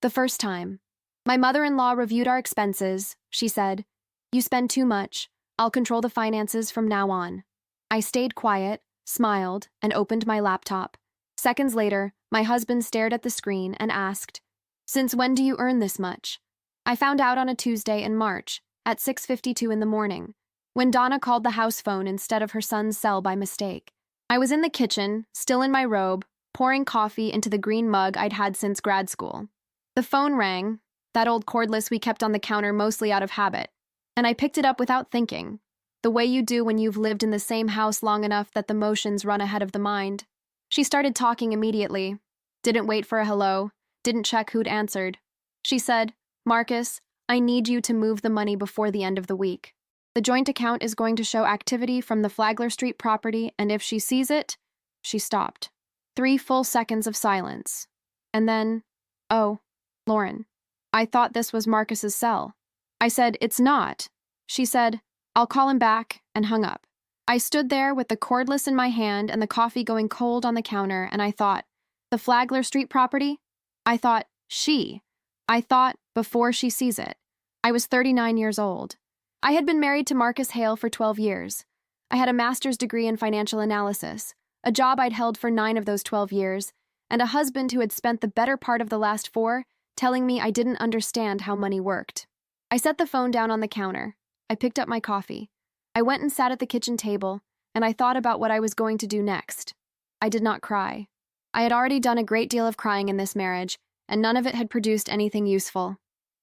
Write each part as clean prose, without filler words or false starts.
The first time. My mother-in-law reviewed our expenses. She said, "You spend too much. I'll control the finances from now on." I stayed quiet, smiled, and opened my laptop. Seconds later, my husband stared at the screen and asked, "Since when do you earn this much?" I found out on a Tuesday in March, at 6:52 in the morning, when Donna called the house phone instead of her son's cell by mistake. I was in the kitchen, still in my robe, pouring coffee into the green mug I'd had since grad school. The phone rang, that old cordless we kept on the counter mostly out of habit, and I picked it up without thinking, the way you do when you've lived in the same house long enough that the motions run ahead of the mind. She started talking immediately, didn't wait for a hello, didn't check who'd answered. She said, "Marcus, I need you to move the money before the end of the week. The joint account is going to show activity from the Flagler Street property, and if she sees it..." She stopped. 3 full seconds of silence. And then, "Oh, Lauren, I thought this was Marcus's cell." I said, "It's not." She said, "I'll call him back," and hung up. I stood there with the cordless in my hand and the coffee going cold on the counter, and I thought, the Flagler Street property? I thought, I thought, before she sees it. I was 39 years old. I had been married to Marcus Hale for 12 years. I had a master's degree in financial analysis, a job I'd held for 9 of those 12 years, and a husband who had spent the better part of the last 4 telling me I didn't understand how money worked. I set the phone down on the counter. I picked up my coffee. I went and sat at the kitchen table, and I thought about what I was going to do next. I did not cry. I had already done a great deal of crying in this marriage, and none of it had produced anything useful.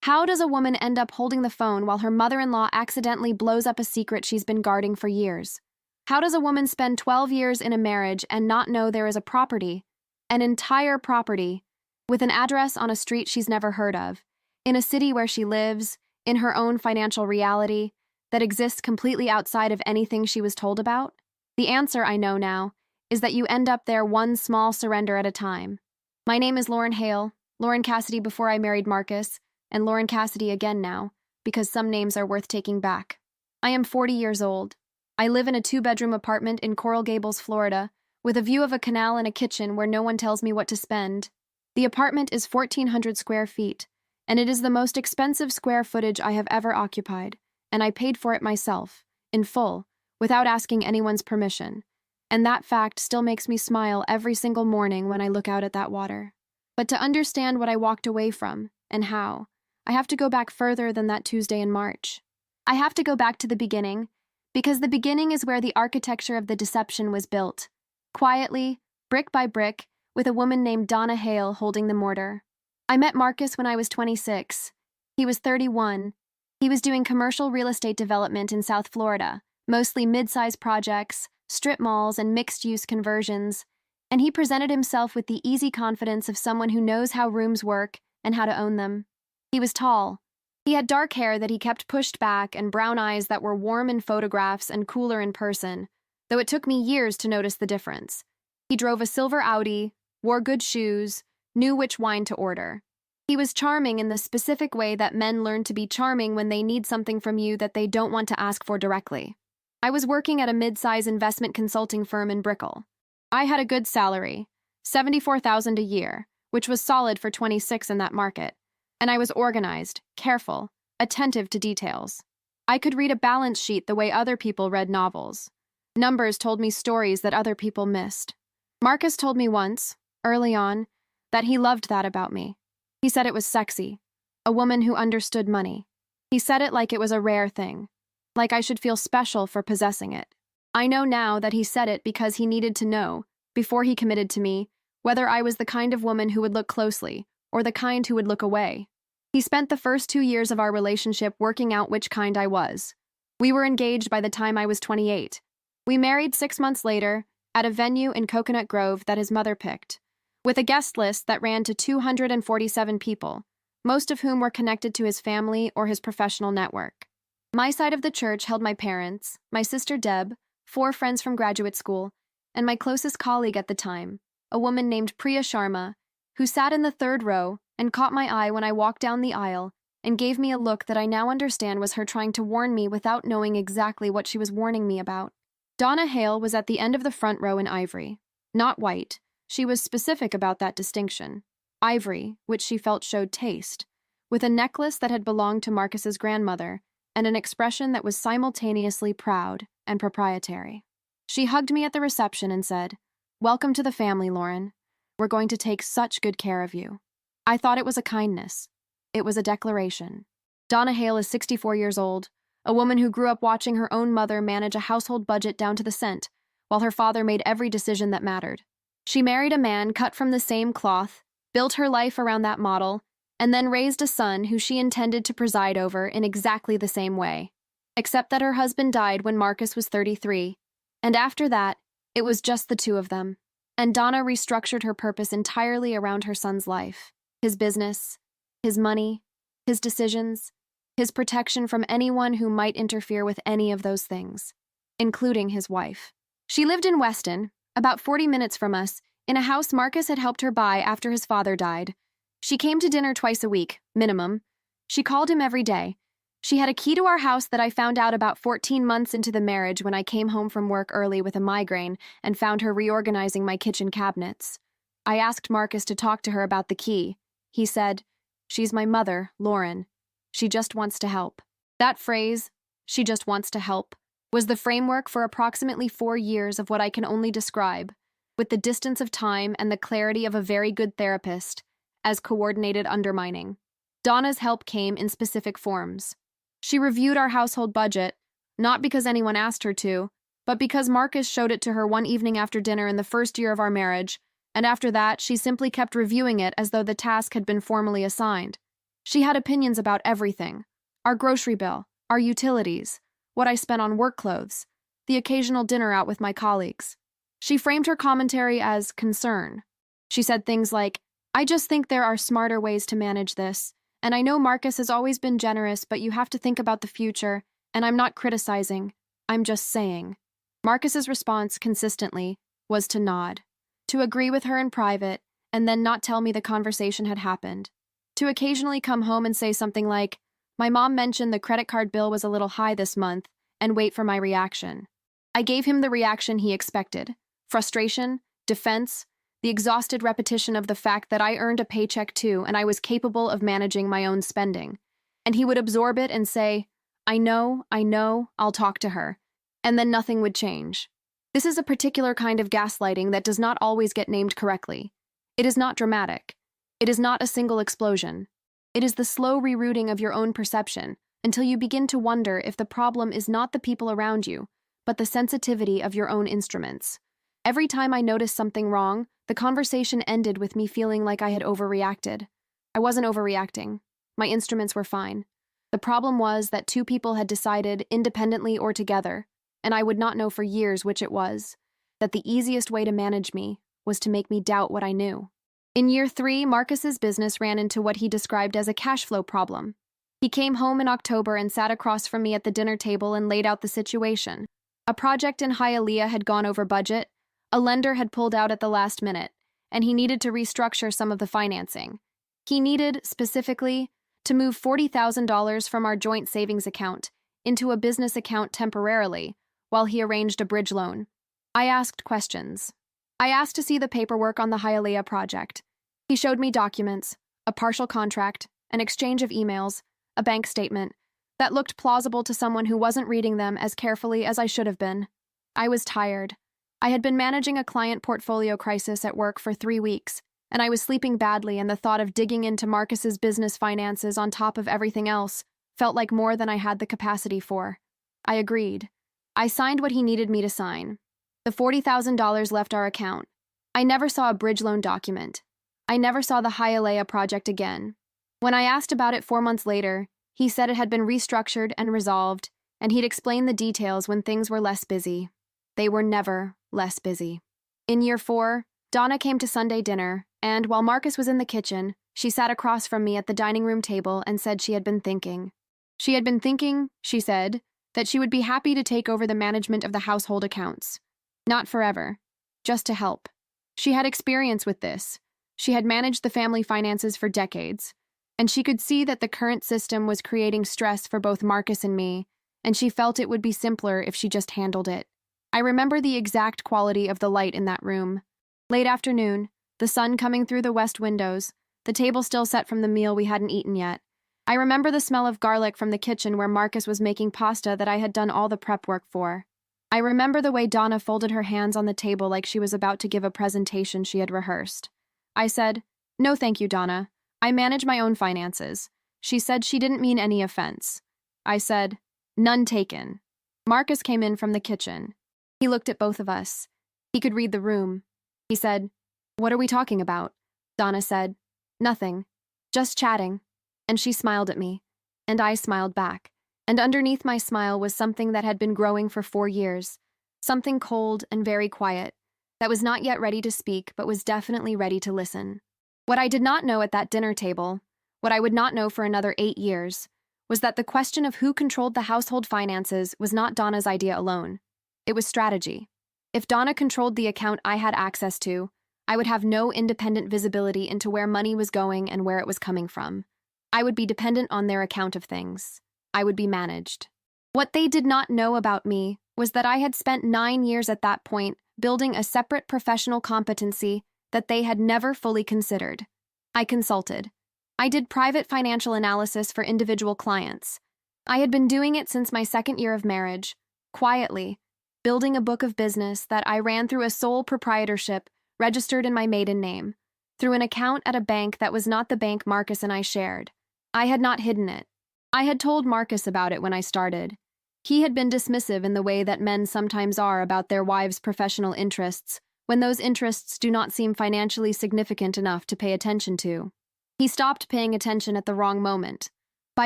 How does a woman end up holding the phone while her mother-in-law accidentally blows up a secret she's been guarding for years? How does a woman spend 12 years in a marriage and not know there is a property, an entire property, with an address on a street she's never heard of, in a city where she lives, in her own financial reality, that exists completely outside of anything she was told about? The answer, I know now, is that you end up there one small surrender at a time. My name is Lauren Hale, Lauren Cassidy before I married Marcus, and Lauren Cassidy again now, because some names are worth taking back. I am 40 years old. I live in a 2-bedroom apartment in Coral Gables, Florida, with a view of a canal and a kitchen where no one tells me what to spend. The apartment is 1,400 square feet, and it is the most expensive square footage I have ever occupied, and I paid for it myself, in full, without asking anyone's permission. And that fact still makes me smile every single morning when I look out at that water. But to understand what I walked away from, and how, I have to go back further than that Tuesday in March. I have to go back to the beginning, because the beginning is where the architecture of the deception was built, quietly, brick by brick, with a woman named Donna Hale holding the mortar. I met Marcus when I was 26. He was 31. He was doing commercial real estate development in South Florida, mostly mid-size projects, strip malls, and mixed-use conversions, and he presented himself with the easy confidence of someone who knows how rooms work and how to own them. He was tall. He had dark hair that he kept pushed back and brown eyes that were warm in photographs and cooler in person, though it took me years to notice the difference. He drove a silver Audi, wore good shoes, knew which wine to order. He was charming in the specific way that men learn to be charming when they need something from you that they don't want to ask for directly. I was working at a mid-size investment consulting firm in Brickell. I had a good salary, $74,000 a year, which was solid for 26 in that market, and I was organized, careful, attentive to details. I could read a balance sheet the way other people read novels. Numbers told me stories that other people missed. Marcus told me once, early on, that he loved that about me. He said it was sexy, a woman who understood money. He said it like it was a rare thing, like I should feel special for possessing it. I know now that he said it because he needed to know, before he committed to me, whether I was the kind of woman who would look closely, or the kind who would look away. He spent the first 2 years of our relationship working out which kind I was. We were engaged by the time I was 28. We married 6 months later, at a venue in Coconut Grove that his mother picked, with a guest list that ran to 247 people, most of whom were connected to his family or his professional network. My side of the church held my parents, my sister Deb, 4 friends from graduate school, and my closest colleague at the time, a woman named Priya Sharma, who sat in the 3rd row and caught my eye when I walked down the aisle and gave me a look that I now understand was her trying to warn me without knowing exactly what she was warning me about. Donna Hale was at the end of the front row in ivory. Not white. She was specific about that distinction. ivory, which she felt showed taste, with a necklace that had belonged to Marcus's grandmother, and an expression that was simultaneously proud and proprietary. She hugged me at the reception and said, "Welcome to the family, Lauren. We're going to take such good care of you." I thought it was a kindness. It was a declaration. Donna Hale is 64 years old, a woman who grew up watching her own mother manage a household budget down to the cent, while her father made every decision that mattered. She married a man cut from the same cloth, built her life around that model, and then raised a son who she intended to preside over in exactly the same way. Except that her husband died when Marcus was 33, and after that, it was just the two of them. And Donna restructured her purpose entirely around her son's life, his business, his money, his decisions, his protection from anyone who might interfere with any of those things, including his wife. She lived in Weston, about 40 minutes from us, in a house Marcus had helped her buy after his father died. She came to dinner twice a week, minimum. She called him every day. She had a key to our house that I found out about 14 months into the marriage when I came home from work early with a migraine and found her reorganizing my kitchen cabinets. I asked Marcus to talk to her about the key. He said, "She's my mother, Lauren. She just wants to help." That phrase, "she just wants to help," was the framework for approximately 4 years of what I can only describe, with the distance of time and the clarity of a very good therapist, as coordinated undermining. Donna's help came in specific forms. She reviewed our household budget, not because anyone asked her to, but because Marcus showed it to her one evening after dinner in the first year of our marriage, and after that, she simply kept reviewing it as though the task had been formally assigned. She had opinions about everything: our grocery bill, our utilities, what I spent on work clothes, the occasional dinner out with my colleagues. She framed her commentary as concern. She said things like, "I just think there are smarter ways to manage this, and I know Marcus has always been generous, but you have to think about the future, and I'm not criticizing, I'm just saying." Marcus's response, consistently, was to nod, to agree with her in private, and then not tell me the conversation had happened. To occasionally come home and say something like, "My mom mentioned the credit card bill was a little high this month," and wait for my reaction. I gave him the reaction he expected: frustration, defense, the exhausted repetition of the fact that I earned a paycheck too and I was capable of managing my own spending. And he would absorb it and say, I know, I'll talk to her," and then nothing would change. This is a particular kind of gaslighting that does not always get named correctly. It is not dramatic. It is not a single explosion. It is the slow rerouting of your own perception until you begin to wonder if the problem is not the people around you, but the sensitivity of your own instruments. Every time I noticed something wrong, the conversation ended with me feeling like I had overreacted. I wasn't overreacting. My instruments were fine. The problem was that two people had decided, independently or together, and I would not know for years which it was, that the easiest way to manage me was to make me doubt what I knew. In year 3, Marcus's business ran into what he described as a cash flow problem. He came home in October and sat across from me at the dinner table and laid out the situation. A project in Hialeah had gone over budget, a lender had pulled out at the last minute, and he needed to restructure some of the financing. He needed, specifically, to move $40,000 from our joint savings account into a business account temporarily, while he arranged a bridge loan. I asked questions. I asked to see the paperwork on the Hialeah project. He showed me documents, a partial contract, an exchange of emails, a bank statement, that looked plausible to someone who wasn't reading them as carefully as I should have been. I was tired. I had been managing a client portfolio crisis at work for 3 weeks, and I was sleeping badly, and the thought of digging into Marcus's business finances on top of everything else felt like more than I had the capacity for. I agreed. I signed what he needed me to sign. The $40,000 left our account. I never saw a bridge loan document. I never saw the Hialeah project again. When I asked about it 4 months later, he said it had been restructured and resolved, and he'd explain the details when things were less busy. They were never less busy. In year 4, Donna came to Sunday dinner, and while Marcus was in the kitchen, she sat across from me at the dining room table and said she had been thinking. She had been thinking, she said, that she would be happy to take over the management of the household accounts. Not forever, just to help. She had experience with this. She had managed the family finances for decades, and she could see that the current system was creating stress for both Marcus and me, and she felt it would be simpler if she just handled it. I remember the exact quality of the light in that room. Late afternoon, the sun coming through the west windows, the table still set from the meal we hadn't eaten yet. I remember the smell of garlic from the kitchen where Marcus was making pasta that I had done all the prep work for. I remember the way Donna folded her hands on the table like she was about to give a presentation she had rehearsed. I said, "No thank you, Donna. I manage my own finances." She said she didn't mean any offense. I said, "None taken." Marcus came in from the kitchen. He looked at both of us. He could read the room. He said, "What are we talking about?" Donna said, "Nothing. Just chatting." And she smiled at me, and I smiled back. And underneath my smile was something that had been growing for 4 years, something cold and very quiet, that was not yet ready to speak but was definitely ready to listen. What I did not know at that dinner table, what I would not know for another 8 years, was that the question of who controlled the household finances was not Donna's idea alone. It was strategy. If Donna controlled the account I had access to, I would have no independent visibility into where money was going and where it was coming from. I would be dependent on their account of things. I would be managed. What they did not know about me was that I had spent 9 years at that point building a separate professional competency that they had never fully considered. I consulted. I did private financial analysis for individual clients. I had been doing it since my 2nd year of marriage, quietly, building a book of business that I ran through a sole proprietorship registered in my maiden name, through an account at a bank that was not the bank Marcus and I shared. I had not hidden it. I had told Marcus about it when I started. He had been dismissive in the way that men sometimes are about their wives' professional interests, when those interests do not seem financially significant enough to pay attention to. He stopped paying attention at the wrong moment. By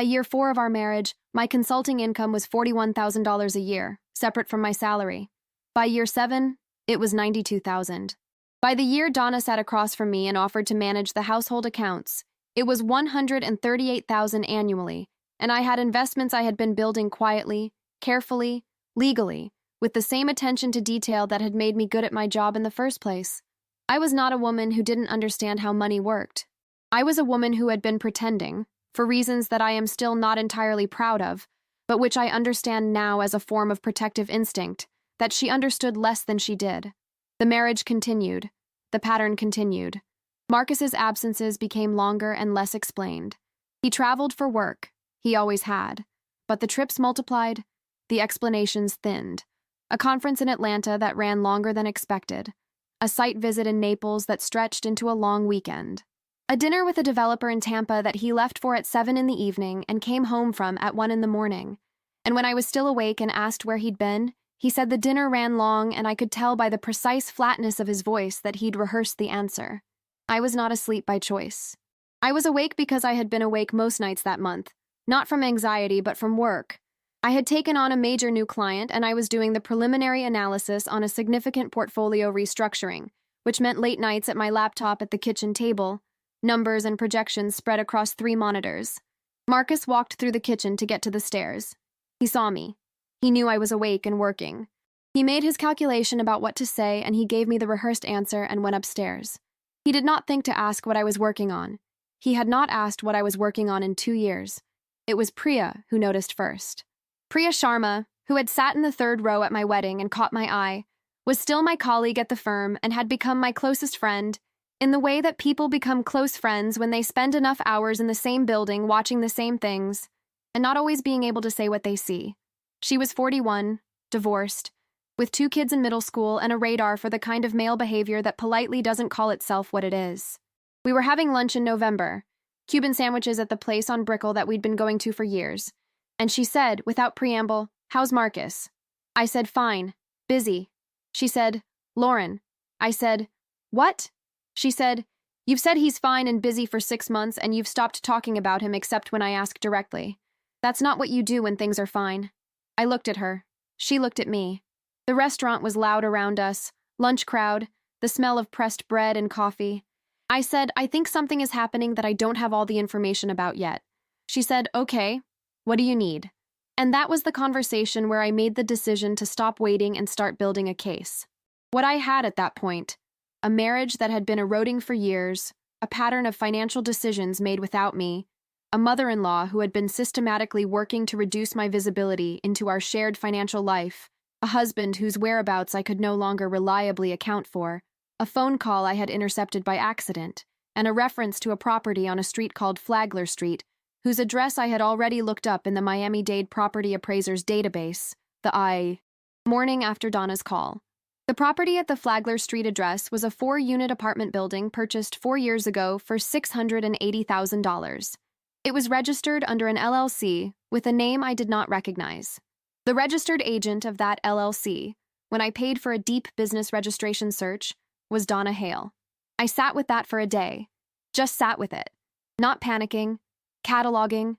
year 4 of our marriage, my consulting income was $41,000 a year, separate from my salary. By year 7, it was $92,000. By the year Donna sat across from me and offered to manage the household accounts, it was $138,000 annually, and I had investments I had been building quietly, carefully, legally, with the same attention to detail that had made me good at my job in the first place. I was not a woman who didn't understand how money worked. I was a woman who had been pretending, for reasons that I am still not entirely proud of, but which I understand now as a form of protective instinct, that she understood less than she did. The marriage continued. The pattern continued. Marcus's absences became longer and less explained. He traveled for work. He always had. But the trips multiplied. The explanations thinned. A conference in Atlanta that ran longer than expected. A site visit in Naples that stretched into a long weekend. A dinner with a developer in Tampa that he left for at 7 in the evening and came home from at 1 in the morning. And when I was still awake and asked where he'd been, he said the dinner ran long and I could tell by the precise flatness of his voice that he'd rehearsed the answer. I was not asleep by choice. I was awake because I had been awake most nights that month, not from anxiety but from work. I had taken on a major new client and I was doing the preliminary analysis on a significant portfolio restructuring, which meant late nights at my laptop at the kitchen table, numbers and projections spread across 3 monitors. Marcus walked through the kitchen to get to the stairs. He saw me. He knew I was awake and working. He made his calculation about what to say and he gave me the rehearsed answer and went upstairs. He did not think to ask what I was working on. He had not asked what I was working on in 2 years. It was Priya who noticed first. Priya Sharma, who had sat in the 3rd row at my wedding and caught my eye, was still my colleague at the firm and had become my closest friend, in the way that people become close friends when they spend enough hours in the same building watching the same things, and not always being able to say what they see. She was 41, divorced, with 2 kids in middle school and a radar for the kind of male behavior that politely doesn't call itself what it is. We were having lunch in November, Cuban sandwiches at the place on Brickell that we'd been going to for years, and she said, without preamble, "How's Marcus?" I said, "Fine, busy." She said, "Lauren." I said, "What?" She said, "You've said he's fine and busy for 6 months and you've stopped talking about him except when I ask directly. That's not what you do when things are fine." I looked at her. She looked at me. The restaurant was loud around us, lunch crowd, the smell of pressed bread and coffee. I said, "I think something is happening that I don't have all the information about yet." She said, "Okay, what do you need?" And that was the conversation where I made the decision to stop waiting and start building a case. What I had at that point, a marriage that had been eroding for years, a pattern of financial decisions made without me, a mother-in-law who had been systematically working to reduce my visibility into our shared financial life, a husband whose whereabouts I could no longer reliably account for, a phone call I had intercepted by accident, and a reference to a property on a street called Flagler Street, whose address I had already looked up in the Miami-Dade Property Appraisers database, morning after Donna's call. The property at the Flagler Street address was a 4-unit apartment building purchased 4 years ago for $680,000. It was registered under an LLC with a name I did not recognize. The registered agent of that LLC, when I paid for a deep business registration search, was Donna Hale. I sat with that for a day. Just sat with it. Not panicking. Cataloging.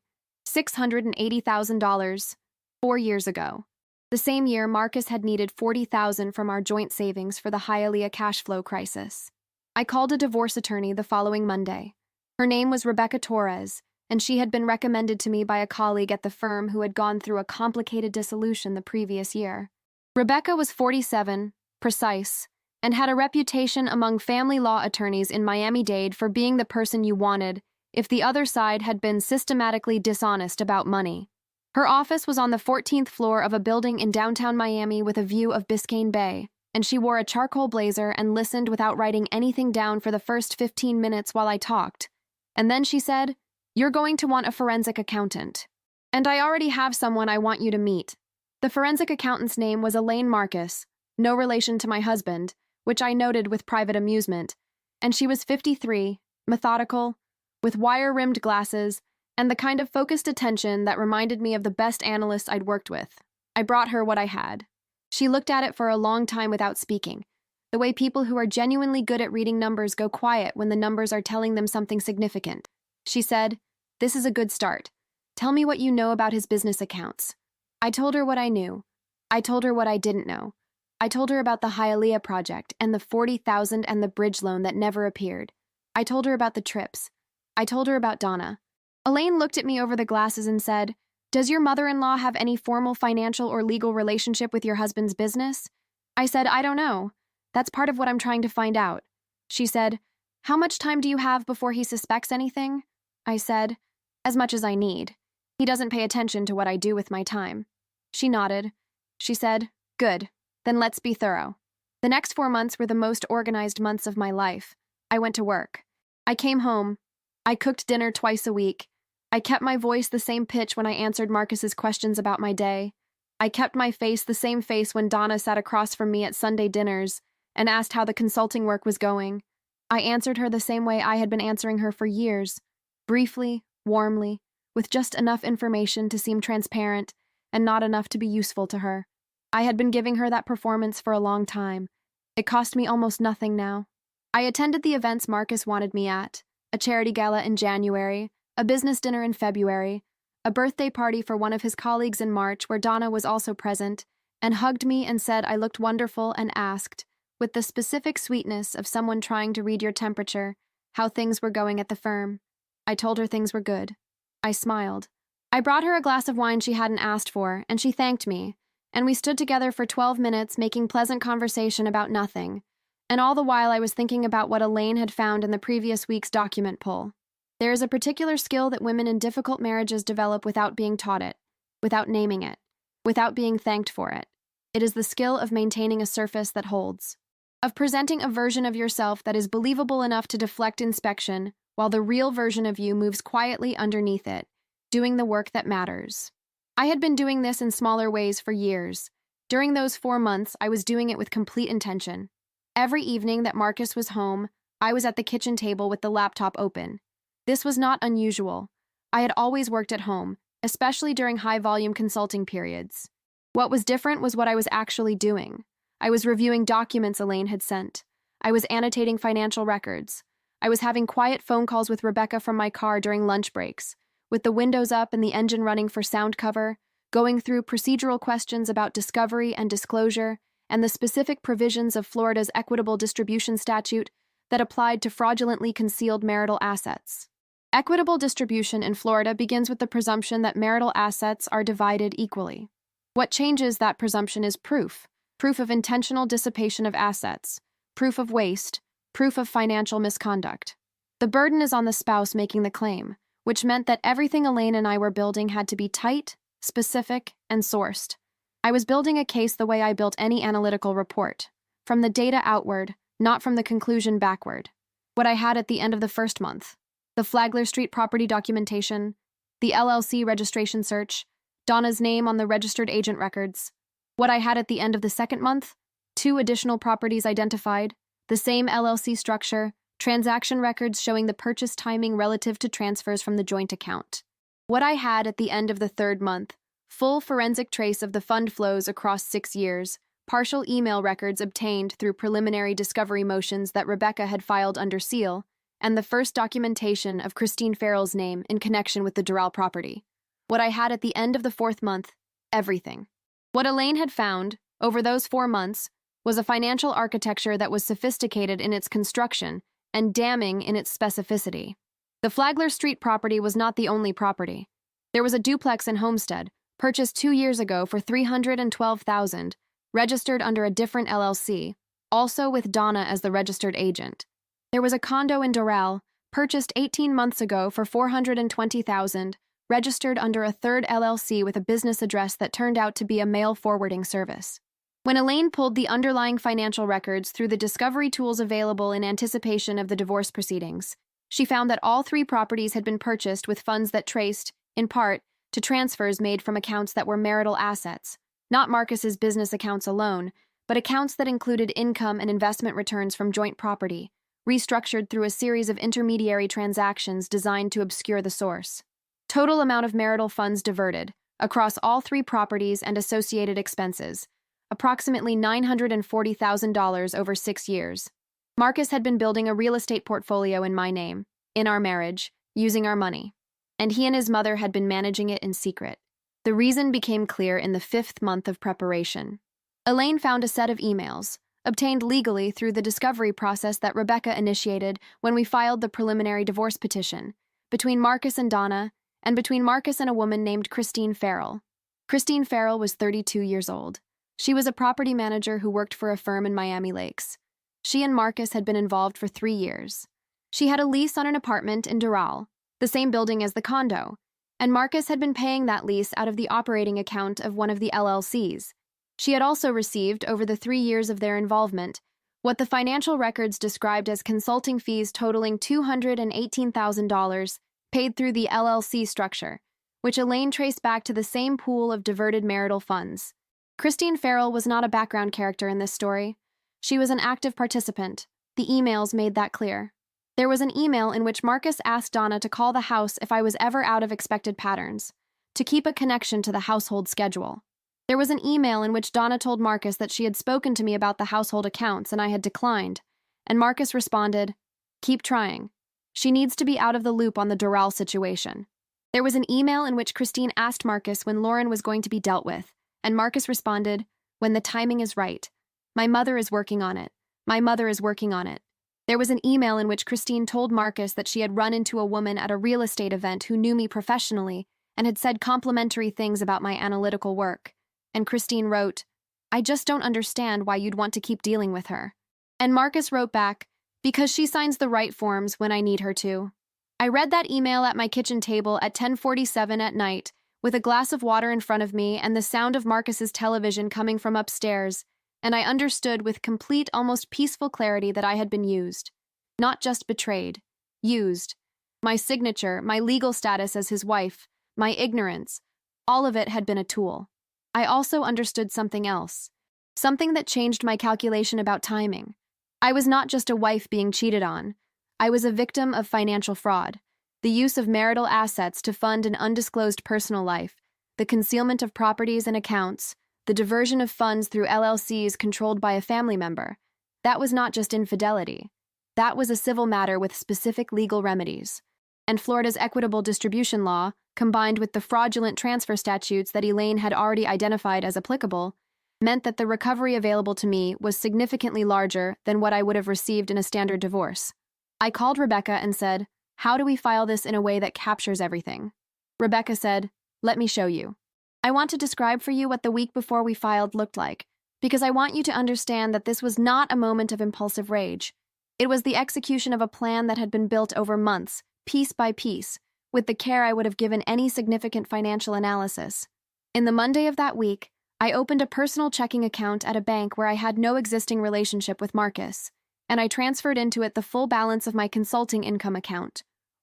$680,000. 4 years ago. The same year, Marcus had needed $40,000 from our joint savings for the Hialeah cash flow crisis. I called a divorce attorney the following Monday. Her name was Rebecca Torres, and she had been recommended to me by a colleague at the firm who had gone through a complicated dissolution the previous year. Rebecca was 47, precise, and had a reputation among family law attorneys in Miami-Dade for being the person you wanted if the other side had been systematically dishonest about money. Her office was on the 14th floor of a building in downtown Miami with a view of Biscayne Bay, and she wore a charcoal blazer and listened without writing anything down for the first 15 minutes while I talked. And then she said, "You're going to want a forensic accountant. And I already have someone I want you to meet." The forensic accountant's name was Elaine Marcus, no relation to my husband, which I noted with private amusement, and she was 53, methodical, with wire-rimmed glasses, and the kind of focused attention that reminded me of the best analyst I'd worked with. I brought her what I had. She looked at it for a long time without speaking, the way people who are genuinely good at reading numbers go quiet when the numbers are telling them something significant. She said, "This is a good start. Tell me what you know about his business accounts." I told her what I knew. I told her what I didn't know. I told her about the Hialeah project and the $40,000 and the bridge loan that never appeared. I told her about the trips. I told her about Donna. Elaine looked at me over the glasses and said, "Does your mother-in-law have any formal financial or legal relationship with your husband's business?" I said, "I don't know. That's part of what I'm trying to find out." She said, "How much time do you have before he suspects anything?" I said, "As much as I need. He doesn't pay attention to what I do with my time." She nodded. She said, "Good. Then let's be thorough." The next 4 months were the most organized months of my life. I went to work. I came home. I cooked dinner twice a week. I kept my voice the same pitch when I answered Marcus's questions about my day. I kept my face the same face when Donna sat across from me at Sunday dinners and asked how the consulting work was going. I answered her the same way I had been answering her for years, briefly, warmly, with just enough information to seem transparent and not enough to be useful to her. I had been giving her that performance for a long time. It cost me almost nothing now. I attended the events Marcus wanted me at, a charity gala in January, a business dinner in February, a birthday party for one of his colleagues in March where Donna was also present, and hugged me and said I looked wonderful and asked, with the specific sweetness of someone trying to read your temperature, how things were going at the firm. I told her things were good. I smiled. I brought her a glass of wine she hadn't asked for, and she thanked me, and we stood together for 12 minutes making pleasant conversation about nothing, and all the while I was thinking about what Elaine had found in the previous week's document pull. There is a particular skill that women in difficult marriages develop without being taught it, without naming it, without being thanked for it. It is the skill of maintaining a surface that holds, of presenting a version of yourself that is believable enough to deflect inspection, while the real version of you moves quietly underneath it, doing the work that matters. I had been doing this in smaller ways for years. During those 4 months, I was doing it with complete intention. Every evening that Marcus was home, I was at the kitchen table with the laptop open. This was not unusual. I had always worked at home, especially during high-volume consulting periods. What was different was what I was actually doing. I was reviewing documents Elaine had sent. I was annotating financial records. I was having quiet phone calls with Rebecca from my car during lunch breaks, with the windows up and the engine running for sound cover, going through procedural questions about discovery and disclosure, and the specific provisions of Florida's equitable distribution statute that applied to fraudulently concealed marital assets. Equitable distribution in Florida begins with the presumption that marital assets are divided equally. What changes that presumption is proof of intentional dissipation of assets, proof of waste, proof of financial misconduct. The burden is on the spouse making the claim, which meant that everything Elaine and I were building had to be tight, specific, and sourced. I was building a case the way I built any analytical report, from the data outward, not from the conclusion backward. what I had at the end of the first month: the Flagler Street property documentation, the LLC registration search, Donna's name on the registered agent records. What I had at the end of the second month: 2 additional properties identified, the same LLC structure, transaction records showing the purchase timing relative to transfers from the joint account. What I had at the end of the third month: full forensic trace of the fund flows across 6 years, partial email records obtained through preliminary discovery motions that Rebecca had filed under seal, and the first documentation of Christine Farrell's name in connection with the Doral property. What I had at the end of the fourth month: everything. What Elaine had found, over those 4 months, was a financial architecture that was sophisticated in its construction and damning in its specificity. The Flagler Street property was not the only property. There was a duplex in Homestead, purchased 2 years ago for $312,000, registered under a different LLC, also with Donna as the registered agent. There was a condo in Doral, purchased 18 months ago for $420,000, registered under a third LLC with a business address that turned out to be a mail forwarding service. When Elaine pulled the underlying financial records through the discovery tools available in anticipation of the divorce proceedings, she found that all 3 properties had been purchased with funds that traced, in part, to transfers made from accounts that were marital assets, not Marcus's business accounts alone, but accounts that included income and investment returns from joint property, restructured through a series of intermediary transactions designed to obscure the source. Total amount of marital funds diverted, across all 3 properties and associated expenses, approximately $940,000 over 6 years. Marcus had been building a real estate portfolio in my name, in our marriage, using our money, and he and his mother had been managing it in secret. The reason became clear in the 5th month of preparation. Elaine found a set of emails, obtained legally through the discovery process that Rebecca initiated when we filed the preliminary divorce petition, between Marcus and Donna, and between Marcus and a woman named Christine Farrell. Christine Farrell was 32 years old. She was a property manager who worked for a firm in Miami Lakes. She and Marcus had been involved for 3 years. She had a lease on an apartment in Doral, the same building as the condo, and Marcus had been paying that lease out of the operating account of one of the LLCs. She had also received, over the 3 years of their involvement, what the financial records described as consulting fees totaling $218,000 paid through the LLC structure, which Elaine traced back to the same pool of diverted marital funds. Christine Farrell was not a background character in this story. She was an active participant. The emails made that clear. There was an email in which Marcus asked Donna to call the house if I was ever out of expected patterns, to keep a connection to the household schedule. There was an email in which Donna told Marcus that she had spoken to me about the household accounts and I had declined, and Marcus responded, "Keep trying. She needs to be out of the loop on the Doral situation." There was an email in which Christine asked Marcus when Lauren was going to be dealt with, and Marcus responded, "When the timing is right. My mother is working on it. My mother is working on it." There was an email in which Christine told Marcus that she had run into a woman at a real estate event who knew me professionally and had said complimentary things about my analytical work. And Christine wrote, "I just don't understand why you'd want to keep dealing with her." And Marcus wrote back, "Because she signs the right forms when I need her to." I read that email at my kitchen table at 10:47 at night, with a glass of water in front of me and the sound of Marcus's television coming from upstairs, and I understood with complete, almost peaceful clarity that I had been used. Not just betrayed. Used. My signature, my legal status as his wife, my ignorance, all of it had been a tool. I also understood something else. Something that changed my calculation about timing. I was not just a wife being cheated on. I was a victim of financial fraud. The use of marital assets to fund an undisclosed personal life, the concealment of properties and accounts, the diversion of funds through LLCs controlled by a family member. That was not just infidelity. That was a civil matter with specific legal remedies. And Florida's equitable distribution law, combined with the fraudulent transfer statutes that Elaine had already identified as applicable, meant that the recovery available to me was significantly larger than what I would have received in a standard divorce. I called Rebecca and said, "How do we file this in a way that captures everything?" Rebecca said, "Let me show you. I want to describe for you what the week before we filed looked like, because I want you to understand that this was not a moment of impulsive rage. It was the execution of a plan that had been built over months, piece by piece, with the care I would have given any significant financial analysis. In the Monday of that week, I opened a personal checking account at a bank where I had no existing relationship with Marcus, and I transferred into it the full balance of my consulting income account,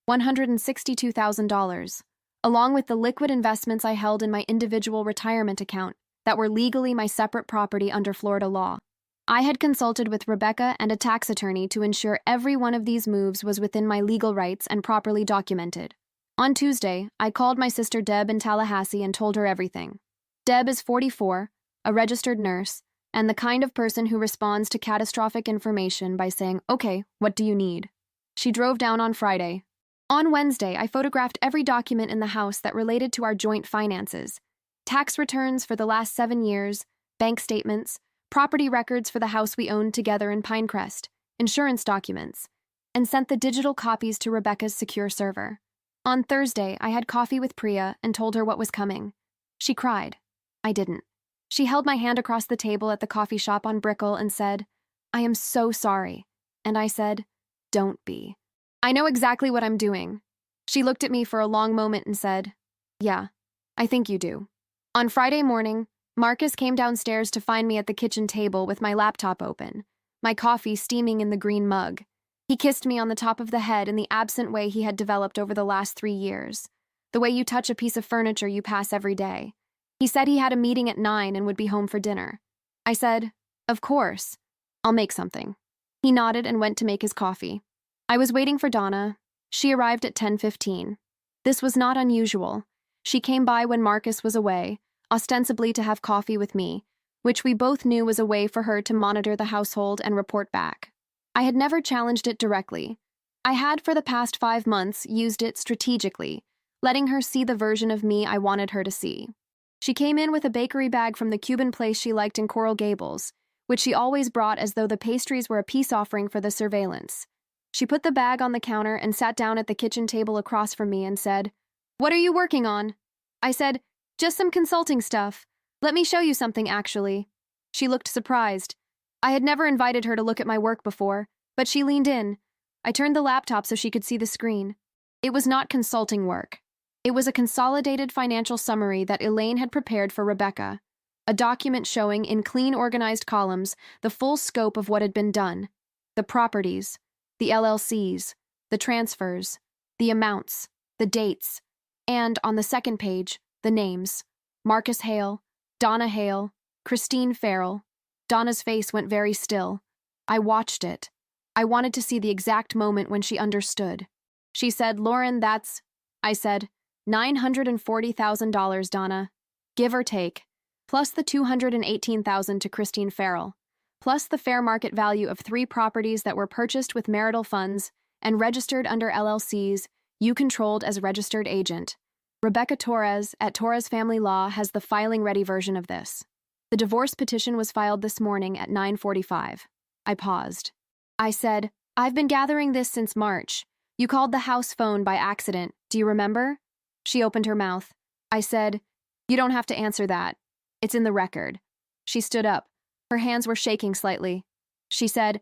$162,000, along with the liquid investments I held in my individual retirement account that were legally my separate property under Florida law. I had consulted with Rebecca and a tax attorney to ensure every one of these moves was within my legal rights and properly documented. On Tuesday, I called my sister Deb in Tallahassee and told her everything. Deb is 44, a registered nurse, and the kind of person who responds to catastrophic information by saying, "Okay, what do you need?" She drove down on Friday. On Wednesday, I photographed every document in the house that related to our joint finances: tax returns for the last 7 years, bank statements, property records for the house we owned together in Pinecrest, insurance documents, and sent the digital copies to Rebecca's secure server. On Thursday, I had coffee with Priya and told her what was coming. She cried. I didn't. She held my hand across the table at the coffee shop on Brickell and said, "I am so sorry." And I said, "Don't be. I know exactly what I'm doing." She looked at me for a long moment and said, "Yeah, I think you do." On Friday morning, Marcus came downstairs to find me at the kitchen table with my laptop open, my coffee steaming in the green mug. He kissed me on the top of the head in the absent way he had developed over the last 3 years, the way you touch a piece of furniture you pass every day. He said he had a meeting at 9 and would be home for dinner. I said, "Of course. I'll make something." He nodded and went to make his coffee. I was waiting for Donna. She arrived at 10:15. This was not unusual. She came by when Marcus was away, ostensibly to have coffee with me, which we both knew was a way for her to monitor the household and report back. I had never challenged it directly. I had, for the past 5 months, used it strategically, letting her see the version of me I wanted her to see. She came in with a bakery bag from the Cuban place she liked in Coral Gables, which she always brought as though the pastries were a peace offering for the surveillance. She put the bag on the counter and sat down at the kitchen table across from me and said, "What are you working on?" I said, "Just some consulting stuff. Let me show you something, actually." She looked surprised. I had never invited her to look at my work before, but she leaned in. I turned the laptop so she could see the screen. It was not consulting work. It was a consolidated financial summary that Elaine had prepared for Rebecca, a document showing in clean, organized columns the full scope of what had been done: the properties, the LLCs, the transfers, the amounts, the dates, and, on the second page, the names: Marcus Hale, Donna Hale, Christine Farrell. Donna's face went very still. I watched it. I wanted to see the exact moment when she understood. She said, "Lauren, that's..." I said, "$940,000, Donna. Give or take. Plus the $218,000 to Christine Farrell. Plus the fair market value of 3 properties that were purchased with marital funds and registered under LLCs you controlled as registered agent. Rebecca Torres at Torres Family Law has the filing-ready version of this. The divorce petition was filed this morning at 9:45. I paused. I said, "I've been gathering this since March. You called the house phone by accident. Do you remember?" She opened her mouth. I said, "You don't have to answer that. It's in the record." She stood up. Her hands were shaking slightly. She said,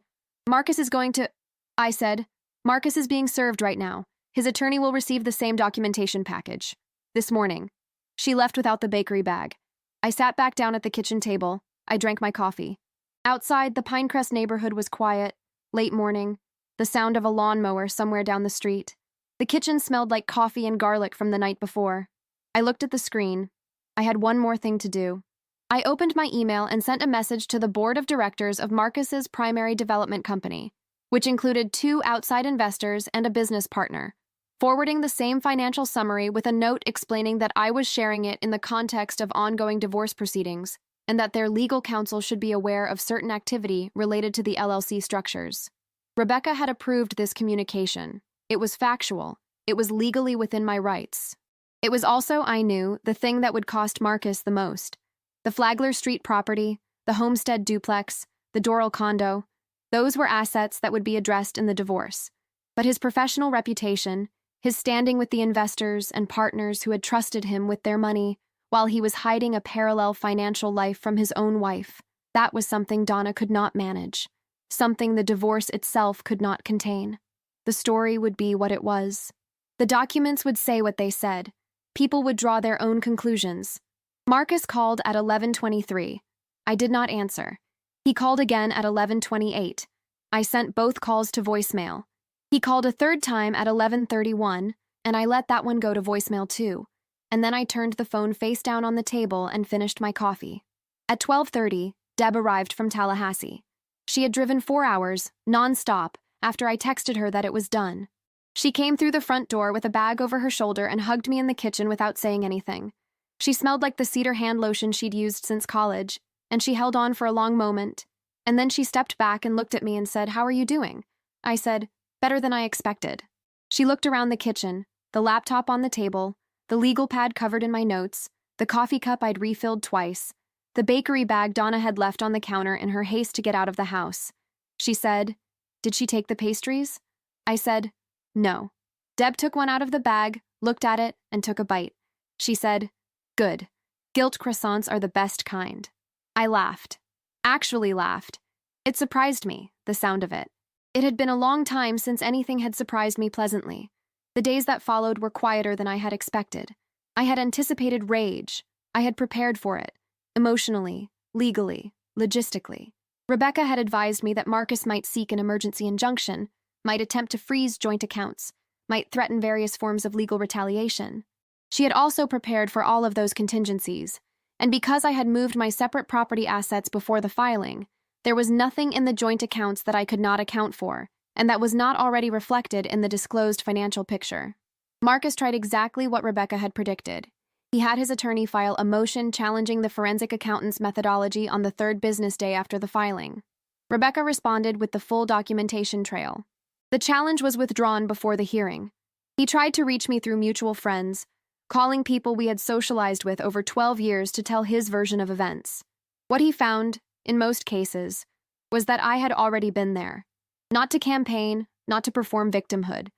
"Marcus is going to..." I said, "Marcus is being served right now. His attorney will receive the same documentation package. This morning." She left without the bakery bag. I sat back down at the kitchen table. I drank my coffee. Outside, the Pinecrest neighborhood was quiet, late morning, the sound of a lawnmower somewhere down the street. The kitchen smelled like coffee and garlic from the night before. I looked at the screen. I had one more thing to do. I opened my email and sent a message to the board of directors of Marcus's primary development company, which included 2 outside investors and a business partner, forwarding the same financial summary with a note explaining that I was sharing it in the context of ongoing divorce proceedings and that their legal counsel should be aware of certain activity related to the LLC structures. Rebecca had approved this communication. It was factual. It was legally within my rights. It was also, I knew, the thing that would cost Marcus the most. The Flagler Street property, the Homestead duplex, the Doral condo, those were assets that would be addressed in the divorce. But his professional reputation, his standing with the investors and partners who had trusted him with their money while he was hiding a parallel financial life from his own wife, that was something Donna could not manage, something the divorce itself could not contain. The story would be what it was. The documents would say what they said. People would draw their own conclusions. Marcus called at 11:23. I did not answer. He called again at 11:28. I sent both calls to voicemail. He called a third time at 11:31, and I let that one go to voicemail too. And then I turned the phone face down on the table and finished my coffee. At 12:30, Deb arrived from Tallahassee. She had driven 4 hours, non-stop, after I texted her that it was done. She came through the front door with a bag over her shoulder and hugged me in the kitchen without saying anything. She smelled like the cedar hand lotion she'd used since college, and she held on for a long moment. And then she stepped back and looked at me and said, "How are you doing?" I said, "Better than I expected." She looked around the kitchen, the laptop on the table, the legal pad covered in my notes, the coffee cup I'd refilled twice, the bakery bag Donna had left on the counter in her haste to get out of the house. She said, "Did she take the pastries?" I said, "No." Deb took one out of the bag, looked at it, and took a bite. She said, "Good. Guilt croissants are the best kind." I laughed. Actually laughed. It surprised me, the sound of it. It had been a long time since anything had surprised me pleasantly. The days that followed were quieter than I had expected. I had anticipated rage. I had prepared for it. Emotionally, legally, logistically. Rebecca had advised me that Marcus might seek an emergency injunction, might attempt to freeze joint accounts, might threaten various forms of legal retaliation. She had also prepared for all of those contingencies, and because I had moved my separate property assets before the filing, there was nothing in the joint accounts that I could not account for, and that was not already reflected in the disclosed financial picture. Marcus tried exactly what Rebecca had predicted. He had his attorney file a motion challenging the forensic accountant's methodology on the third business day after the filing. Rebecca responded with the full documentation trail. The challenge was withdrawn before the hearing. He tried to reach me through mutual friends, calling people we had socialized with over 12 years to tell his version of events. What he found, in most cases, was that I had already been there. Not to campaign, not to perform victimhood,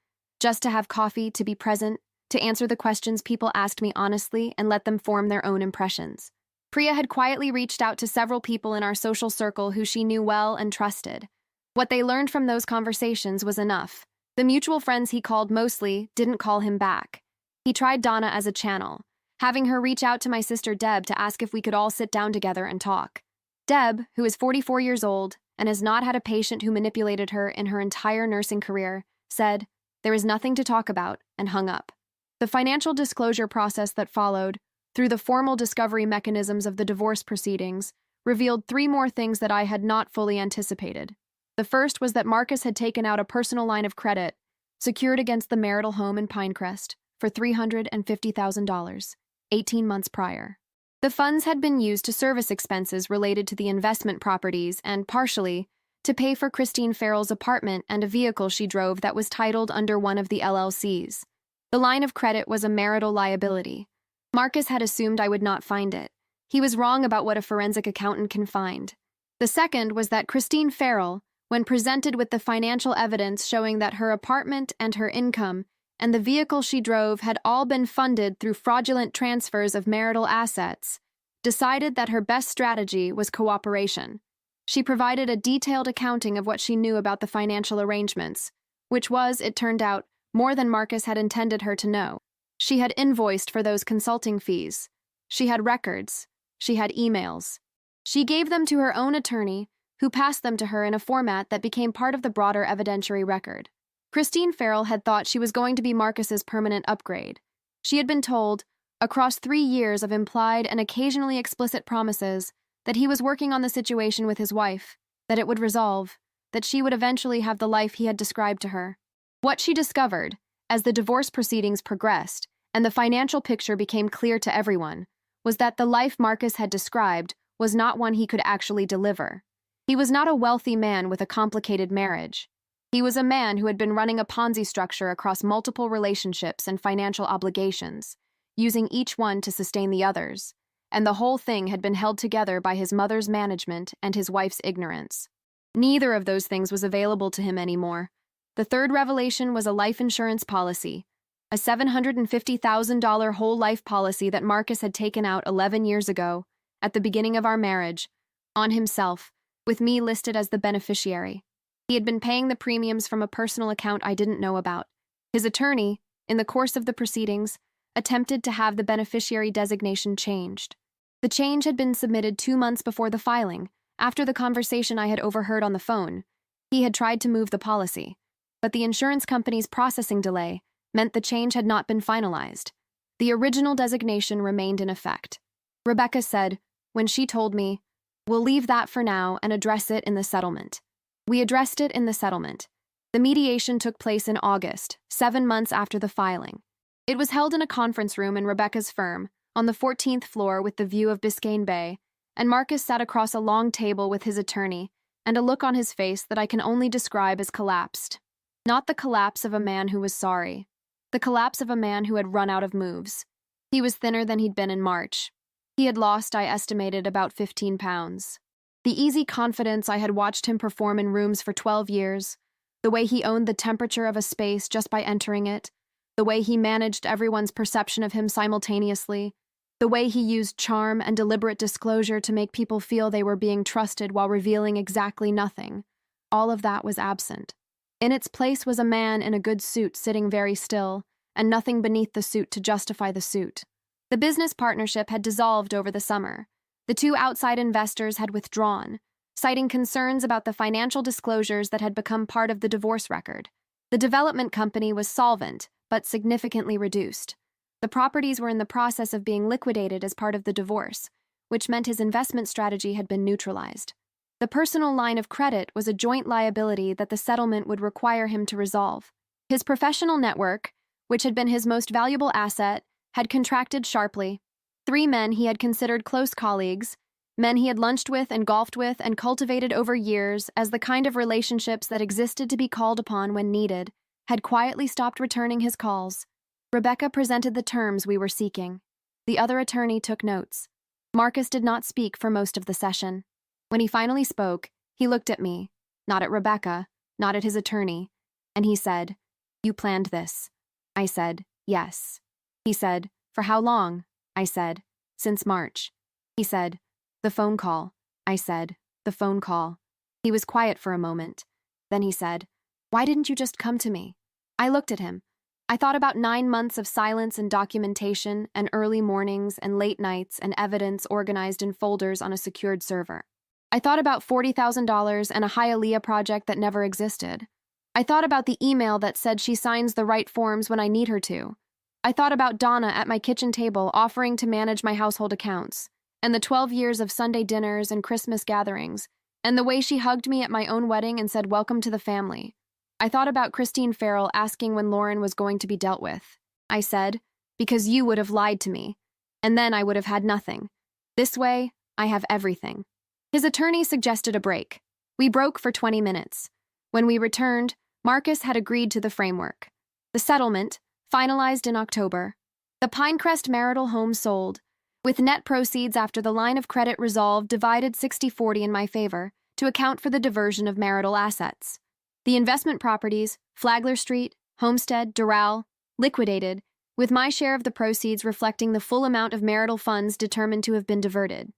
just to have coffee, to be present, to answer the questions people asked me honestly and let them form their own impressions. Priya had quietly reached out to several people in our social circle who she knew well and trusted. What they learned from those conversations was enough. The mutual friends he called mostly didn't call him back. He tried Donna as a channel, having her reach out to my sister Deb to ask if we could all sit down together and talk. Deb, who is 44 years old and has not had a patient who manipulated her in her entire nursing career, said, "There is nothing to talk about," and hung up. The financial disclosure process that followed, through the formal discovery mechanisms of the divorce proceedings, revealed 3 more things that I had not fully anticipated. The first was that Marcus had taken out a personal line of credit, secured against the marital home in Pinecrest, for $350,000, 18 months prior. The funds had been used to service expenses related to the investment properties and, partially, to pay for Christine Farrell's apartment and a vehicle she drove that was titled under one of the LLCs. The line of credit was a marital liability. Marcus had assumed I would not find it. He was wrong about what a forensic accountant can find. The second was that Christine Farrell, when presented with the financial evidence showing that her apartment and her income and the vehicle she drove had all been funded through fraudulent transfers of marital assets, decided that her best strategy was cooperation. She provided a detailed accounting of what she knew about the financial arrangements, which was, it turned out, more than Marcus had intended her to know. She had invoiced for those consulting fees. She had records. She had emails. She gave them to her own attorney, who passed them to her in a format that became part of the broader evidentiary record. Christine Farrell had thought she was going to be Marcus's permanent upgrade. She had been told, across 3 years of implied and occasionally explicit promises, that he was working on the situation with his wife, that it would resolve, that she would eventually have the life he had described to her. What she discovered, as the divorce proceedings progressed and the financial picture became clear to everyone, was that the life Marcus had described was not one he could actually deliver. He was not a wealthy man with a complicated marriage. He was a man who had been running a Ponzi structure across multiple relationships and financial obligations, using each one to sustain the others, and the whole thing had been held together by his mother's management and his wife's ignorance. Neither of those things was available to him anymore. The third revelation was a life insurance policy, a $750,000 whole life policy that Marcus had taken out 11 years ago, at the beginning of our marriage, on himself, with me listed as the beneficiary. He had been paying the premiums from a personal account I didn't know about. His attorney, in the course of the proceedings, attempted to have the beneficiary designation changed. The change had been submitted 2 months before the filing, after the conversation I had overheard on the phone. He had tried to move the policy, but the insurance company's processing delay meant the change had not been finalized. The original designation remained in effect. Rebecca said, when she told me, "We'll leave that for now and address it in the settlement." We addressed it in the settlement. The mediation took place in August, 7 months after the filing. It was held in a conference room in Rebecca's firm, on the 14th floor with the view of Biscayne Bay, and Marcus sat across a long table with his attorney, and a look on his face that I can only describe as collapsed. Not the collapse of a man who was sorry. The collapse of a man who had run out of moves. He was thinner than he'd been in March. He had lost, I estimated, about 15 pounds. The easy confidence I had watched him perform in rooms for 12 years, the way he owned the temperature of a space just by entering it, the way he managed everyone's perception of him simultaneously, the way he used charm and deliberate disclosure to make people feel they were being trusted while revealing exactly nothing. All of that was absent. In its place was a man in a good suit sitting very still, and nothing beneath the suit to justify the suit. The business partnership had dissolved over the summer. The two outside investors had withdrawn, citing concerns about the financial disclosures that had become part of the divorce record. The development company was solvent, but significantly reduced. The properties were in the process of being liquidated as part of the divorce, which meant his investment strategy had been neutralized. The personal line of credit was a joint liability that the settlement would require him to resolve. His professional network, which had been his most valuable asset, had contracted sharply. 3 men he had considered close colleagues, men he had lunched with and golfed with and cultivated over years as the kind of relationships that existed to be called upon when needed, had quietly stopped returning his calls. Rebecca presented the terms we were seeking. The other attorney took notes. Marcus did not speak for most of the session. When he finally spoke, he looked at me, not at Rebecca, not at his attorney, and he said, "You planned this." I said, "Yes." He said, "For how long?" I said, "Since March." He said, "The phone call." I said, "The phone call." He was quiet for a moment. Then he said, "Why didn't you just come to me?" I looked at him. I thought about 9 months of silence and documentation and early mornings and late nights and evidence organized in folders on a secured server. I thought about $40,000 and a Hialeah project that never existed. I thought about the email that said she signs the right forms when I need her to. I thought about Donna at my kitchen table offering to manage my household accounts, and the 12 years of Sunday dinners and Christmas gatherings, and the way she hugged me at my own wedding and said, "Welcome to the family." I thought about Christine Farrell asking when Lauren was going to be dealt with. I said, "Because you would have lied to me, and then I would have had nothing. This way, I have everything." His attorney suggested a break. We broke for 20 minutes. When we returned, Marcus had agreed to the framework. The settlement, finalized in October. The Pinecrest marital home sold, with net proceeds after the line of credit resolved divided 60-40 in my favor to account for the diversion of marital assets. The investment properties, Flagler Street, Homestead, Doral, liquidated, with my share of the proceeds reflecting the full amount of marital funds determined to have been diverted.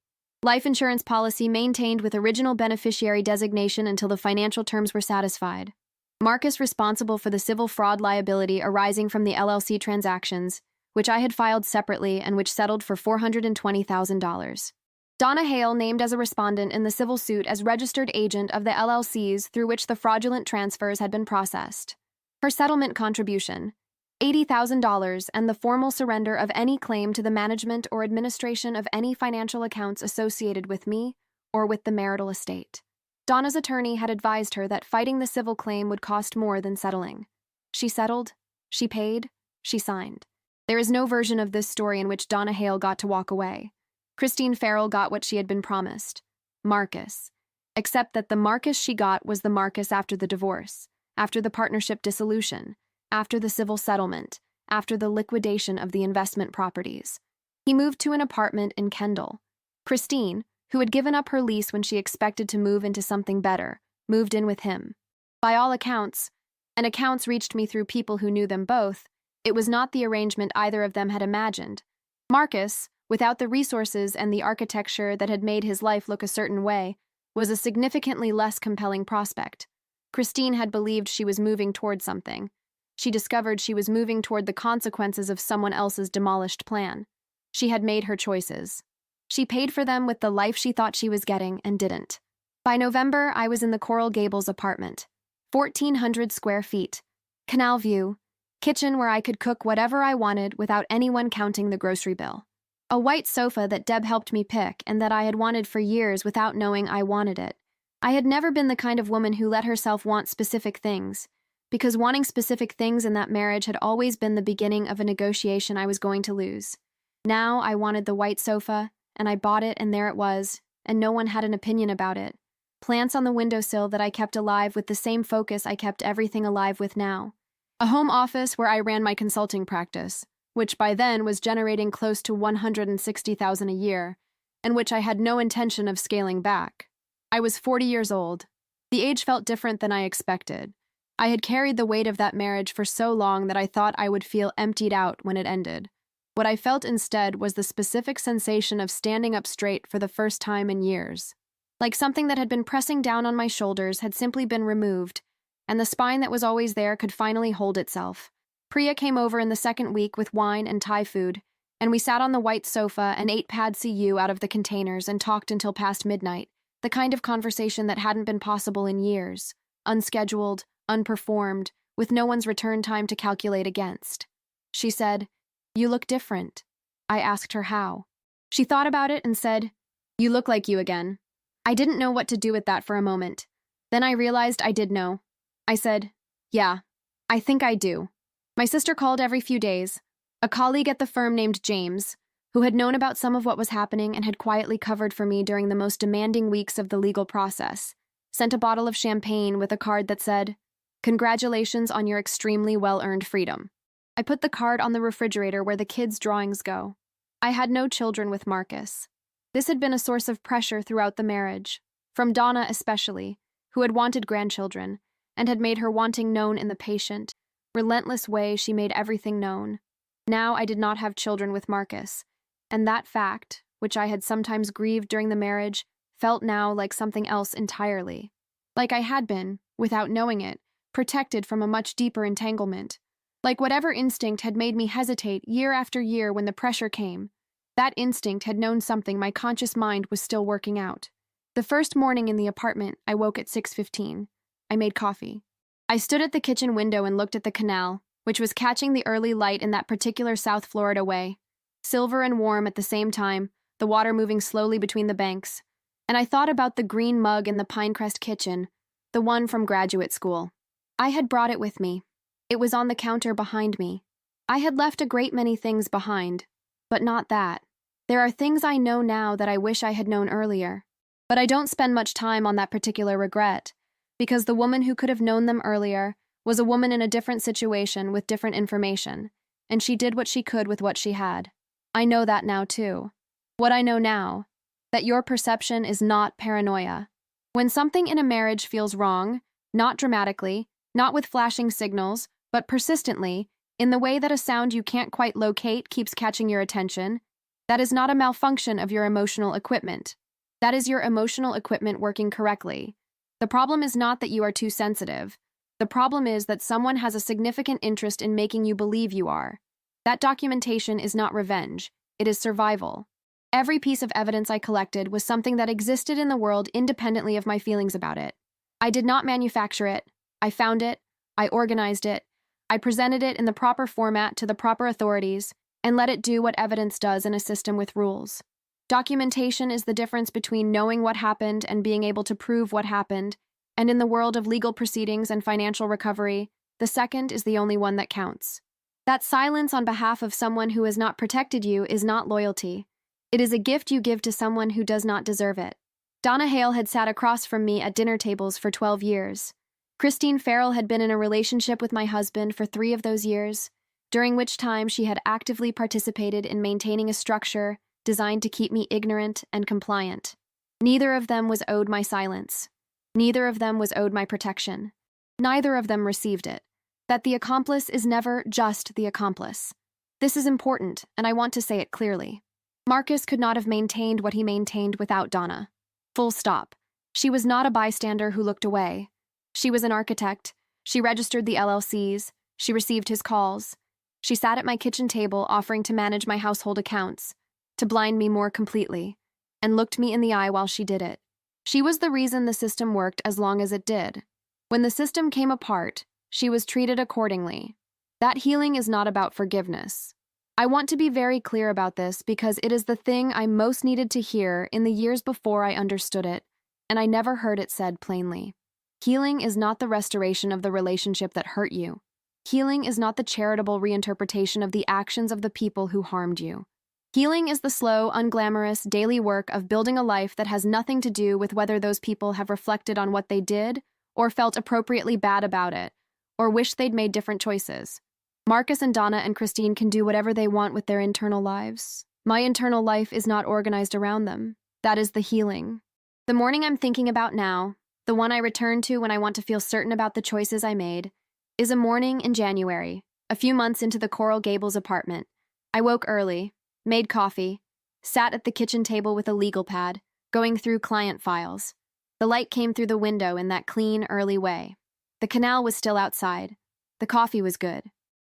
Life insurance policy maintained with original beneficiary designation until the financial terms were satisfied. Marcus responsible for the civil fraud liability arising from the LLC transactions, which I had filed separately and which settled for $420,000. Donna Hale named as a respondent in the civil suit as registered agent of the LLCs through which the fraudulent transfers had been processed. Her settlement contribution, $80,000, and the formal surrender of any claim to the management or administration of any financial accounts associated with me or with the marital estate. Donna's attorney had advised her that fighting the civil claim would cost more than settling. She settled, she paid, she signed. There is no version of this story in which Donna Hale got to walk away. Christine Farrell got what she had been promised, Marcus, except that the Marcus she got was the Marcus after the divorce, after the partnership dissolution, after the civil settlement, after the liquidation of the investment properties. He moved to an apartment in Kendall. Christine, who had given up her lease when she expected to move into something better, moved in with him. By all accounts, and accounts reached me through people who knew them both, it was not the arrangement either of them had imagined. Marcus, without the resources and the architecture that had made his life look a certain way, was a significantly less compelling prospect. Christine had believed she was moving toward something. She discovered she was moving toward the consequences of someone else's demolished plan. She had made her choices. She paid for them with the life she thought she was getting and didn't. By November, I was in the Coral Gables apartment. 1,400 square feet. Canal view. Kitchen where I could cook whatever I wanted without anyone counting the grocery bill. A white sofa that Deb helped me pick and that I had wanted for years without knowing I wanted it. I had never been the kind of woman who let herself want specific things, because wanting specific things in that marriage had always been the beginning of a negotiation I was going to lose. Now I wanted the white sofa, and I bought it, and there it was, and no one had an opinion about it. Plants on the windowsill that I kept alive with the same focus I kept everything alive with now. A home office where I ran my consulting practice, which by then was generating close to $160,000 a year, and which I had no intention of scaling back. I was 40 years old. The age felt different than I expected. I had carried the weight of that marriage for so long that I thought I would feel emptied out when it ended. What I felt instead was the specific sensation of standing up straight for the first time in years. Like something that had been pressing down on my shoulders had simply been removed, and the spine that was always there could finally hold itself. Priya came over in the second week with wine and Thai food, and we sat on the white sofa and ate pad see ew out of the containers and talked until past midnight, the kind of conversation that hadn't been possible in years, unscheduled, unperformed, with no one's return time to calculate against. She said, "You look different." I asked her how. She thought about it and said, "You look like you again." I didn't know what to do with that for a moment. Then I realized I did know. I said, "Yeah, I think I do." My sister called every few days. A colleague at the firm named James, who had known about some of what was happening and had quietly covered for me during the most demanding weeks of the legal process, sent a bottle of champagne with a card that said, "Congratulations on your extremely well-earned freedom." I put the card on the refrigerator where the kids' drawings go. I had no children with Marcus. This had been a source of pressure throughout the marriage, from Donna especially, who had wanted grandchildren, and had made her wanting known in the patient, relentless way she made everything known. Now I did not have children with Marcus, and that fact, which I had sometimes grieved during the marriage, felt now like something else entirely. Like I had been, without knowing it, protected from a much deeper entanglement. Like whatever instinct had made me hesitate year after year when the pressure came, that instinct had known something my conscious mind was still working out. The first morning in the apartment, I woke at 6:15. I made coffee. I stood at the kitchen window and looked at the canal, which was catching the early light in that particular South Florida way. Silver and warm at the same time, the water moving slowly between the banks. And I thought about the green mug in the Pinecrest kitchen, the one from graduate school. I had brought it with me. It was on the counter behind me. I had left a great many things behind, but not that. There are things I know now that I wish I had known earlier. But I don't spend much time on that particular regret, because the woman who could have known them earlier was a woman in a different situation with different information, and she did what she could with what she had. I know that now too. What I know now, that your perception is not paranoia. When something in a marriage feels wrong, not dramatically, not with flashing signals, but persistently, in the way that a sound you can't quite locate keeps catching your attention, that is not a malfunction of your emotional equipment. That is your emotional equipment working correctly. The problem is not that you are too sensitive. The problem is that someone has a significant interest in making you believe you are. That documentation is not revenge. It is survival. Every piece of evidence I collected was something that existed in the world independently of my feelings about it. I did not manufacture it. I found it. I organized it. I presented it in the proper format to the proper authorities and let it do what evidence does in a system with rules. Documentation is the difference between knowing what happened and being able to prove what happened, and in the world of legal proceedings and financial recovery, the second is the only one that counts. That silence on behalf of someone who has not protected you is not loyalty. It is a gift you give to someone who does not deserve it. Donna Hale had sat across from me at dinner tables for 12 years. Christine Farrell had been in a relationship with my husband for 3 of those years, during which time she had actively participated in maintaining a structure designed to keep me ignorant and compliant. Neither of them was owed my silence. Neither of them was owed my protection. Neither of them received it. That the accomplice is never just the accomplice. This is important, and I want to say it clearly. Marcus could not have maintained what he maintained without Donna. Full stop. She was not a bystander who looked away. She was an architect. She registered the LLCs. She received his calls. She sat at my kitchen table offering to manage my household accounts, to blind me more completely, and looked me in the eye while she did it. She was the reason the system worked as long as it did. When the system came apart, she was treated accordingly. That healing is not about forgiveness. I want to be very clear about this because it is the thing I most needed to hear in the years before I understood it, and I never heard it said plainly. Healing is not the restoration of the relationship that hurt you. Healing is not the charitable reinterpretation of the actions of the people who harmed you. Healing is the slow, unglamorous, daily work of building a life that has nothing to do with whether those people have reflected on what they did or felt appropriately bad about it, or wish they'd made different choices. Marcus and Donna and Christine can do whatever they want with their internal lives. My internal life is not organized around them. That is the healing. The morning I'm thinking about now, the one I return to when I want to feel certain about the choices I made, is a morning in January, a few months into the Coral Gables apartment. I woke early, made coffee, sat at the kitchen table with a legal pad, going through client files. The light came through the window in that clean, early way. The canal was still outside. The coffee was good.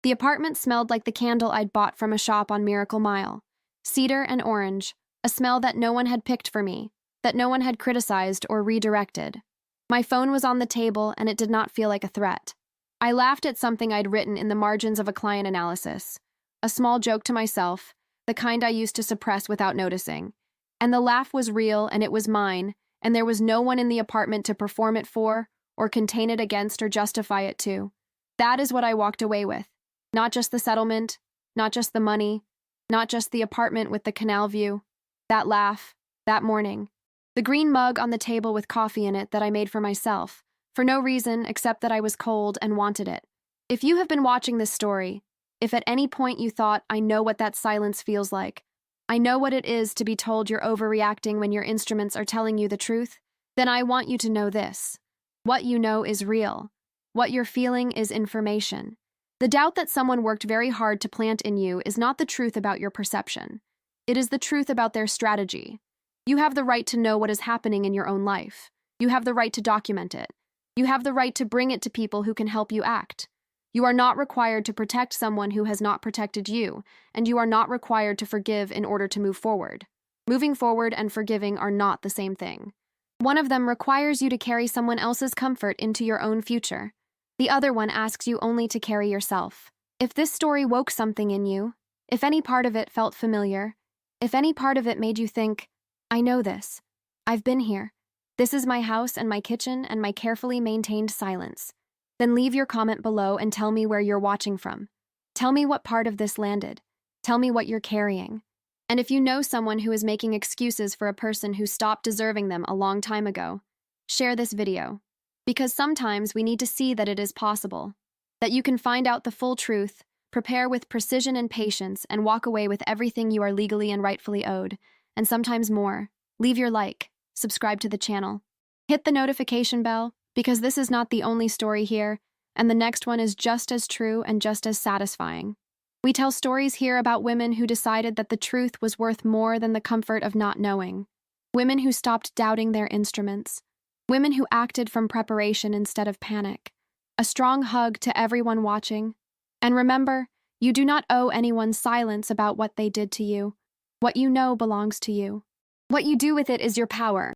The apartment smelled like the candle I'd bought from a shop on Miracle Mile. Cedar and orange, a smell that no one had picked for me, that no one had criticized or redirected. My phone was on the table and it did not feel like a threat. I laughed at something I'd written in the margins of a client analysis. A small joke to myself, the kind I used to suppress without noticing. And the laugh was real and it was mine, and there was no one in the apartment to perform it for, or contain it against or justify it to. That is what I walked away with. Not just the settlement, not just the money, not just the apartment with the canal view. That laugh, that morning. The green mug on the table with coffee in it that I made for myself, for no reason except that I was cold and wanted it. If you have been watching this story, if at any point you thought, I know what that silence feels like, I know what it is to be told you're overreacting when your instruments are telling you the truth, then I want you to know this. What you know is real. What you're feeling is information. The doubt that someone worked very hard to plant in you is not the truth about your perception. It is the truth about their strategy. You have the right to know what is happening in your own life. You have the right to document it. You have the right to bring it to people who can help you act. You are not required to protect someone who has not protected you, and you are not required to forgive in order to move forward. Moving forward and forgiving are not the same thing. One of them requires you to carry someone else's comfort into your own future. The other one asks you only to carry yourself. If this story woke something in you, if any part of it felt familiar, if any part of it made you think, I know this. I've been here. This is my house and my kitchen and my carefully maintained silence. Then leave your comment below and tell me where you're watching from. Tell me what part of this landed. Tell me what you're carrying. And if you know someone who is making excuses for a person who stopped deserving them a long time ago, share this video. Because sometimes we need to see that it is possible, that you can find out the full truth, prepare with precision and patience, and walk away with everything you are legally and rightfully owed, and sometimes more. Leave your like, subscribe to the channel. Hit the notification bell, because this is not the only story here, and the next one is just as true and just as satisfying. We tell stories here about women who decided that the truth was worth more than the comfort of not knowing. Women who stopped doubting their instruments. Women who acted from preparation instead of panic. A strong hug to everyone watching. And remember, you do not owe anyone silence about what they did to you. What you know belongs to you. What you do with it is your power.